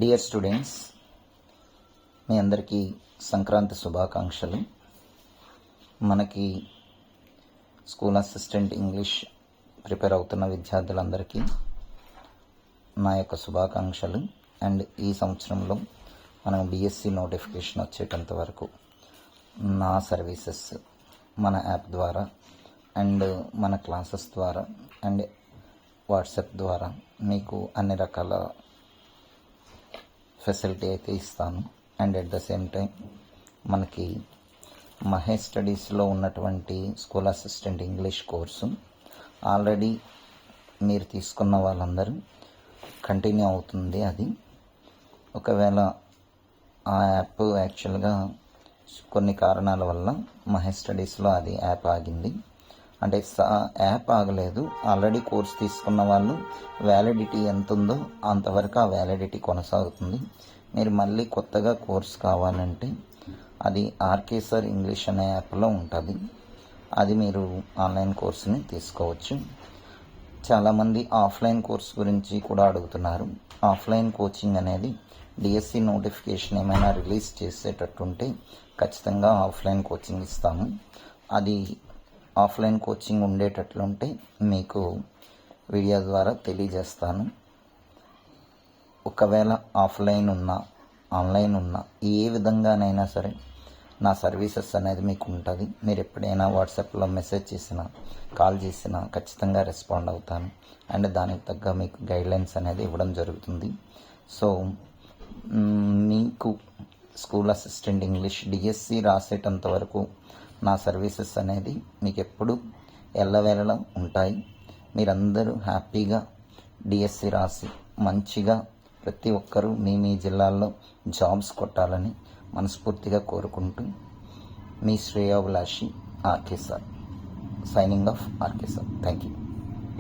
Dear students, మీ అందరికీ సంక్రాంతి శుభాకాంక్షలు. మనకి స్కూల్ అసిస్టెంట్ ఇంగ్లీష్ ప్రిపేర్ అవుతున్న విద్యార్థులందరికీ నా యొక్క శుభాకాంక్షలు. అండ్ ఈ సంవత్సరంలో మనం డిఎస్సి నోటిఫికేషన్ వచ్చేటంత వరకు నా సర్వీసెస్ మన యాప్ ద్వారా అండ్ మన క్లాసెస్ ద్వారా అండ్ వాట్సాప్ ద్వారా మీకు అన్ని రకాల ఫెసిలిటీ అయితే ఇస్తాను. And at the same time మనకి మహేష్ స్టడీస్లో ఉన్నటువంటి school assistant English course already మీరు తీసుకున్న వాళ్ళందరూ కంటిన్యూ అవుతుంది. అది ఒకవేళ ఆ యాప్ యాక్చువల్గా కొన్ని కారణాల వల్ల మహేష్ స్టడీస్లో అది యాప్ ఆగింది. అంటే యాప్ ఆగలేదు, ఆల్రెడీ కోర్స్ తీసుకున్న వాళ్ళు వ్యాలిడిటీ ఎంత ఉందో అంతవరకు ఆ వ్యాలిడిటీ కొనసాగుతుంది. మీరు మళ్ళీ కొత్తగా కోర్స్ కావాలంటే అది ఆర్కే సార్ ఇంగ్లీష్ అనే యాప్లో ఉంటుంది. అది మీరు ఆన్లైన్ కోర్సుని తీసుకోవచ్చు. చాలామంది ఆఫ్లైన్ కోర్స్ గురించి కూడా అడుగుతున్నారు. ఆఫ్లైన్ కోచింగ్ అనేది డిఎస్సి నోటిఫికేషన్ ఏమైనా రిలీజ్ చేసేటట్టుంటే ఖచ్చితంగా ఆఫ్లైన్ కోచింగ్ ఇస్తాము. అది ఆఫ్లైన్ కోచింగ్ ఉండేటట్లుంటే మీకు వీడియో ద్వారా తెలియజేస్తాను. ఒకవేళ ఆఫ్లైన్ ఉన్నా ఆన్లైన్ ఉన్నా ఏ విధంగానైనా సరే నా సర్వీసెస్ అనేది మీకు ఉంటుంది. మీరు ఎప్పుడైనా వాట్సాప్లో మెసేజ్ చేసినా కాల్ చేసినా ఖచ్చితంగా రెస్పాండ్ అవుతాను. అండ్ దానికి తగ్గ మీకు గైడ్లైన్స్ అనేది ఇవ్వడం జరుగుతుంది. సో మీకు స్కూల్ అసిస్టెంట్ ఇంగ్లీష్ డిఎస్సి రాసేటంత వరకు నా సర్వీసెస్ అనేది మీకు ఎప్పుడు ఎల్లవేళలా ఉంటాయి. మీరందరూ హ్యాపీగా డిఎస్సి రాసి మంచిగా ప్రతి ఒక్కరూ మీ జిల్లాల్లో జాబ్స్ కొట్టాలని మనస్ఫూర్తిగా కోరుకుంటూ మీ శ్రేయోభిలాషి RK sir. Signing off RK sir. Thank you.